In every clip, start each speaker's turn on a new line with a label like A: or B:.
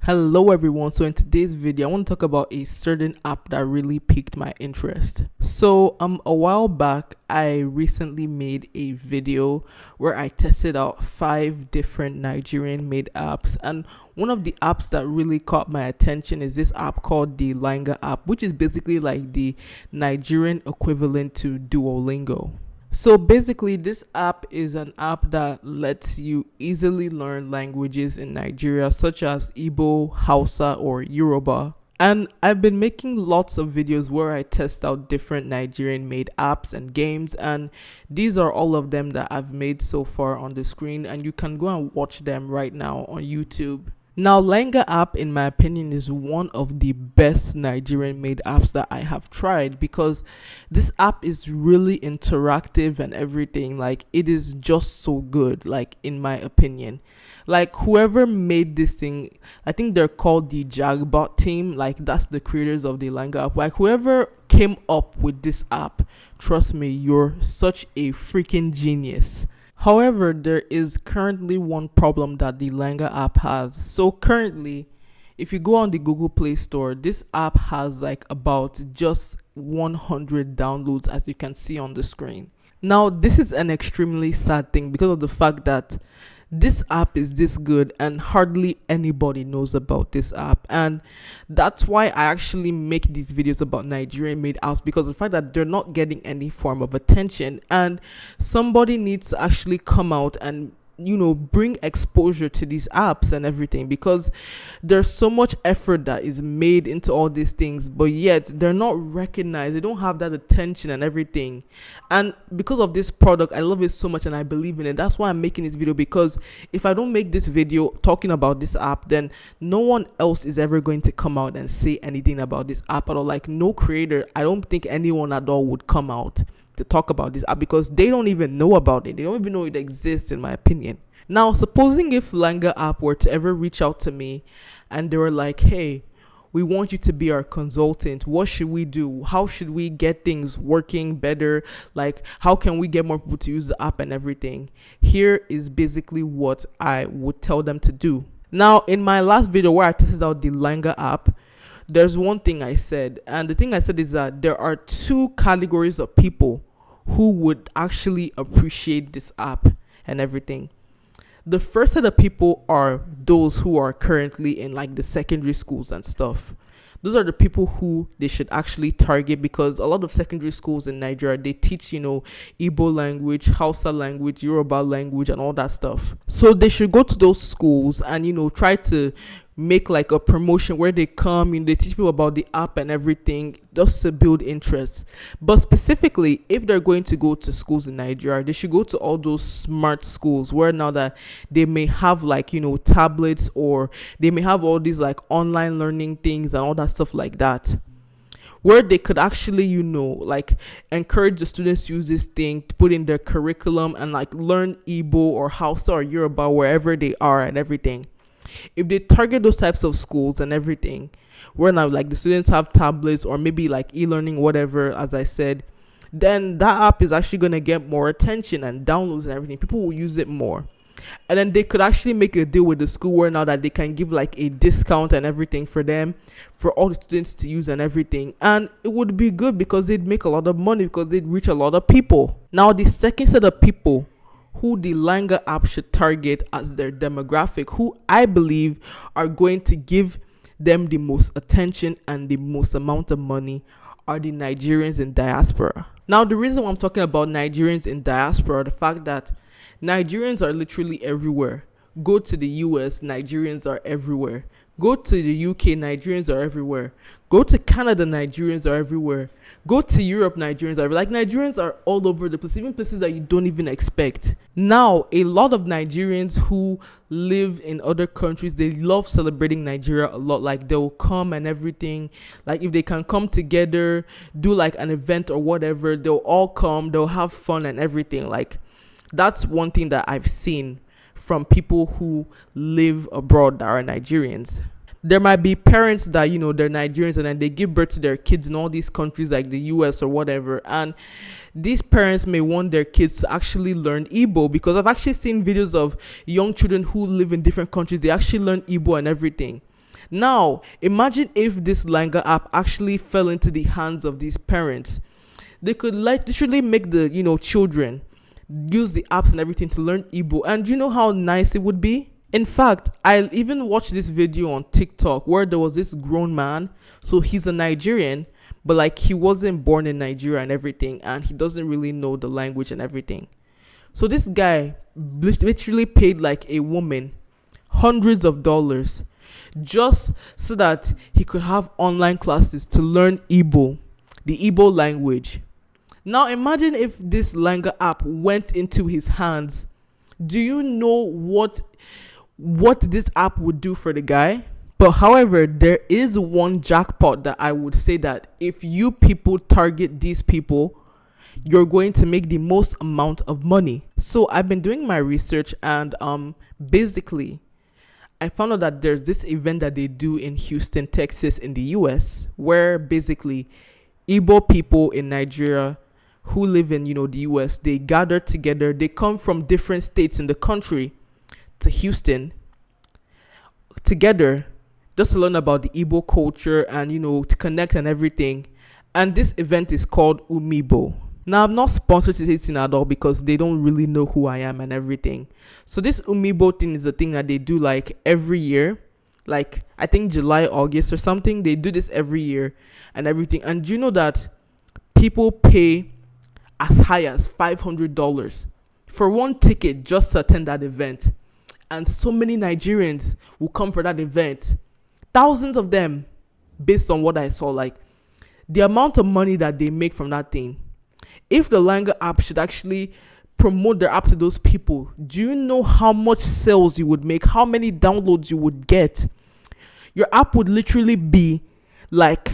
A: Hello everyone, so in today's video I want to talk about a certain app that really piqued my interest. So a while back I recently made a video where I tested out 5 different Nigerian made apps, and one of the apps that really caught my attention is this app called the LangaApp, which is basically like the Nigerian equivalent to Duolingo. So basically, this app is an app that lets you easily learn languages in Nigeria, such as Igbo, Hausa, or Yoruba. And I've been making lots of videos where I test out different Nigerian made apps and games, and these are all of them that I've made so far on the screen, and you can go and watch them right now on YouTube. Now, LangaApp, in my opinion, is one of the best Nigerian made apps that I have tried, because this app is really interactive and everything. Like, it is just so good, like, in my opinion. Like, whoever made this thing, I think they're called the Jagbot team. Like, that's the creators of the LangaApp. Like, whoever came up with this app, trust me, you're such a freaking genius. However, there is currently one problem that the Langa app has. So currently, if you go on the Google Play Store, this app has like about just 100 downloads, as you can see on the screen. Now, this is an extremely sad thing because of the fact that this app is this good and hardly anybody knows about this app, and that's why I actually make these videos about Nigerian made apps, because of the fact that they're not getting any form of attention, and somebody needs to actually come out and bring exposure to these apps and everything, because there's so much effort that is made into all these things, but yet they're not recognized. They don't have that attention and everything. And because of this product, I love it so much and I believe in it. That's why I'm making this video, because if I don't make this video talking about this app, then no one else is ever going to come out and say anything about this app at all. Like, no creator, I don't think anyone at all would come out to talk about this app, because they don't even know about it. They don't even know it exists, in my opinion. Now, supposing if LangaApp were to ever reach out to me and they were like, hey, we want you to be our consultant. What should we do? How should we get things working better? Like, how can we get more people to use the app and everything? Here is basically what I would tell them to do. Now, in my last video where I tested out the LangaApp, there's one thing I said, and the thing I said is that there are 2 categories of people who would actually appreciate this app and everything. The first set of people are those who are currently in like the secondary schools and stuff. Those are the people who they should actually target, because a lot of secondary schools in Nigeria, they teach, Igbo language, Hausa language, Yoruba language, and all that stuff. So they should go to those schools and, try to make like a promotion where they come, they teach people about the app and everything, just to build interest. But specifically, if they're going to go to schools in Nigeria, they should go to all those smart schools where now that they may have like, tablets, or they may have all these like online learning things and all that stuff like that, where they could actually, like encourage the students to use this thing to put in their curriculum and like learn Igbo or Hausa or Yoruba wherever they are and everything. If they target those types of schools and everything, where now like the students have tablets or maybe like e-learning, whatever, as I said, then that app is actually going to get more attention and downloads and everything. People will use it more. And then they could actually make a deal with the school where now that they can give like a discount and everything for them, for all the students to use and everything. And it would be good because they'd make a lot of money, because they'd reach a lot of people. Now, the second set of people who the Langa app should target as their demographic, who I believe are going to give them the most attention and the most amount of money, are the Nigerians in diaspora. Now, the reason why I'm talking about Nigerians in diaspora, the fact that Nigerians are literally everywhere. Go to the US, Nigerians are everywhere. Go to the UK, Nigerians are everywhere. Go to Canada, Nigerians are everywhere. Go to Europe, Nigerians are like Nigerians are all over the place, even places that you don't even expect. Now, a lot of Nigerians who live in other countries, they love celebrating Nigeria a lot. Like, they'll come and everything. Like, if they can come together, do like an event or whatever, they'll all come, they'll have fun and everything. Like, that's one thing that I've seen from people who live abroad that are Nigerians. There might be parents that, they're Nigerians and then they give birth to their kids in all these countries like the US or whatever. And these parents may want their kids to actually learn Igbo, because I've actually seen videos of young children who live in different countries. They actually learn Igbo and everything. Now, imagine if this Langa app actually fell into the hands of these parents. They could like literally make the children use the apps and everything to learn Igbo. And you know how nice it would be? In fact, I even watched this video on TikTok where there was this grown man. So he's a Nigerian, but like he wasn't born in Nigeria and everything, and he doesn't really know the language and everything. So this guy literally paid like a woman hundreds of dollars just so that he could have online classes to learn Igbo, the Igbo language. Now imagine if this Langa app went into his hands. Do you know what this app would do for the guy? But however, there is one jackpot that I would say that if you people target these people, you're going to make the most amount of money. So I've been doing my research, and basically I found out that there's this event that they do in Houston, Texas in the US, where basically Igbo people in Nigeria who live in the US, they gather together. They come from different states in the country to Houston together just to learn about the Igbo culture and to connect and everything. And this event is called Umibo. Now, I'm not sponsored to this thing at all because they don't really know who I am and everything. So this Umibo thing is a thing that they do like every year, like I think July, August or something. They do this every year and everything. And you know that people pay as high as $500 for one ticket just to attend that event. And so many Nigerians will come for that event. Thousands of them, based on what I saw, like the amount of money that they make from that thing. If the Langa app should actually promote their app to those people, do you know how much sales you would make? How many downloads you would get? Your app would literally be like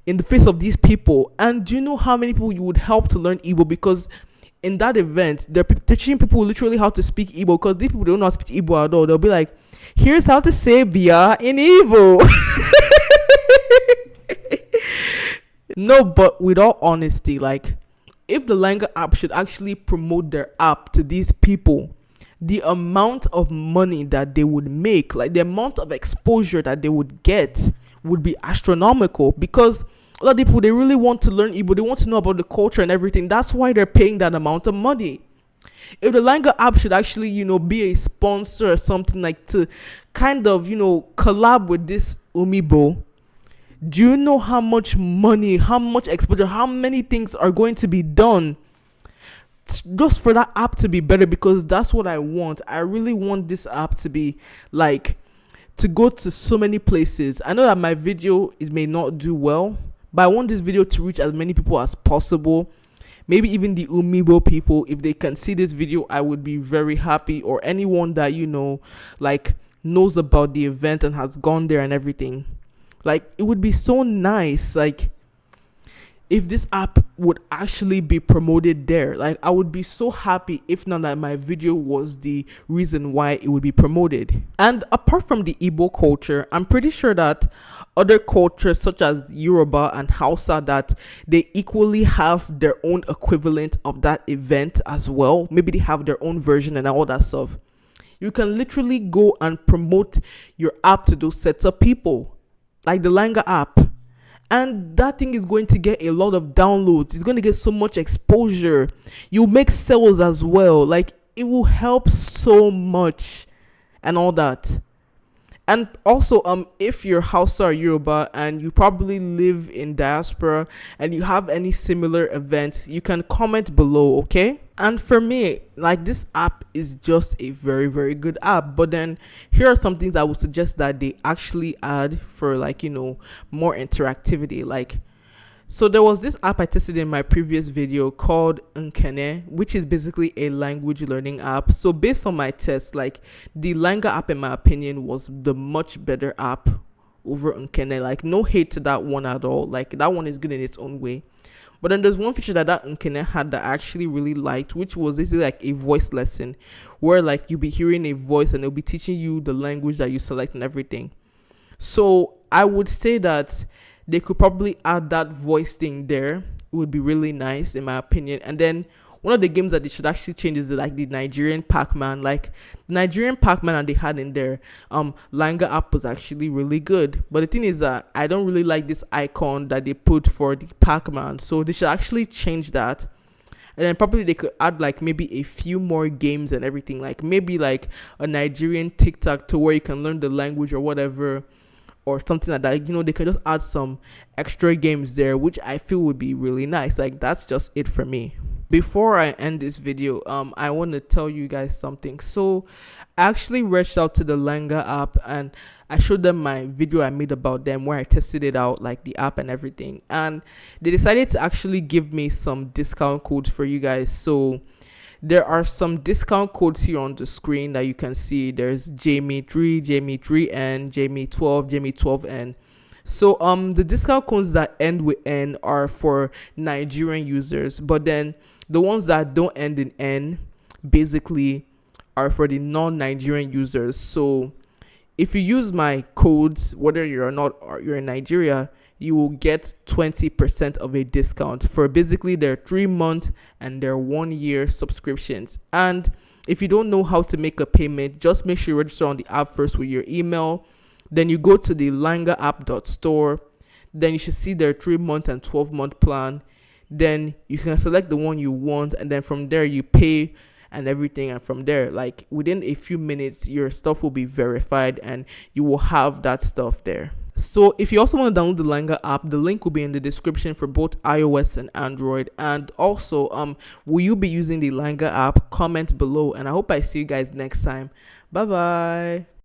A: in the face of these people. And do you know how many people you would help to learn Igbo? Because in that event, they're teaching people literally how to speak Igbo, because these people don't know how to speak Igbo at all. They'll be like, here's how to say Bia in Igbo. No, but with all honesty, like if the Langa app should actually promote their app to these people, the amount of money that they would make, like the amount of exposure that they would get would be astronomical, because a lot of people, they really want to learn Igbo. They want to know about the culture and everything. That's why they're paying that amount of money. If the Langa app should actually, be a sponsor or something, like to kind of, collab with this Umibo, do you know how much money, how much exposure, how many things are going to be done just for that app to be better? Because that's what I want. I really want this app to be like, to go to so many places. I know that my video may not do well, but I want this video to reach as many people as possible. Maybe even the Umibo people, if they can see this video, I would be very happy. Or anyone that like knows about the event and has gone there and everything. Like, it would be so nice, like, if this app would actually be promoted there. Like, I would be so happy if not that my video was the reason why it would be promoted. And apart from the Igbo culture, I'm pretty sure that other cultures such as Yoruba and Hausa, that they equally have their own equivalent of that event as well. Maybe they have their own version and all that stuff. You can literally go and promote your app to those sets of people, like the Langa app, and that thing is going to get a lot of downloads. It's going to get so much exposure. You make sales as well. Like, it will help so much and all that. And also, if you're Hausa or Yoruba and you probably live in diaspora and you have any similar events, you can comment below, okay? And for me, like, this app is just a very, very good app. But then here are some things I would suggest that they actually add for, like, more interactivity. Like, so there was this app I tested in my previous video called Nkene, which is basically a language learning app. So based on my test, like, the Langa app, in my opinion, was the much better app over Nkene. Like, no hate to that one at all. Like, that one is good in its own way. But then there's one feature that Nkene had that I actually really liked, which was basically like a voice lesson, where like you'll be hearing a voice and it'll be teaching you the language that you select and everything. So I would say that they could probably add that voice thing there. It would be really nice, in my opinion. And then one of the games that they should actually change is like the Nigerian Pac-Man. Like the Nigerian Pac-Man that they had in there, LangaApp was actually really good. But the thing is that I don't really like this icon that they put for the Pac-Man. So they should actually change that. And then probably they could add like maybe a few more games and everything. Like maybe like a Nigerian TikTok to where you can learn the language or whatever, or something like that. You know, they could just add some extra games there, which I feel would be really nice. Like that's just it for me. Before I end this video, I want to tell you guys something. So I actually reached out to the LangaApp and I showed them my video I made about them where I tested it out, like the app and everything, and they decided to actually give me some discount codes for you guys. So there are some discount codes here on the screen that you can see. There's Jamie3, Jamie3N, Jamie12, Jamie12N. So the discount codes that end with N are for Nigerian users, but then the ones that don't end in N basically are for the non-Nigerian users. So if you use my codes, whether you're not or you're in Nigeria, you will get 20% of a discount for basically their 3-month and their 1-year subscriptions. And if you don't know how to make a payment, just make sure you register on the app first with your email. Then you go to the LangaApp.store. Then you should see their 3-month and 12-month plan. Then you can select the one you want, and then from there you pay and everything, and from there, like within a few minutes, your stuff will be verified and you will have that stuff there. So if you also want to download the LangaApp, the link will be in the description for both iOS and Android. And also, will you be using the LangaApp? Comment below, and I hope I see you guys next time. Bye bye.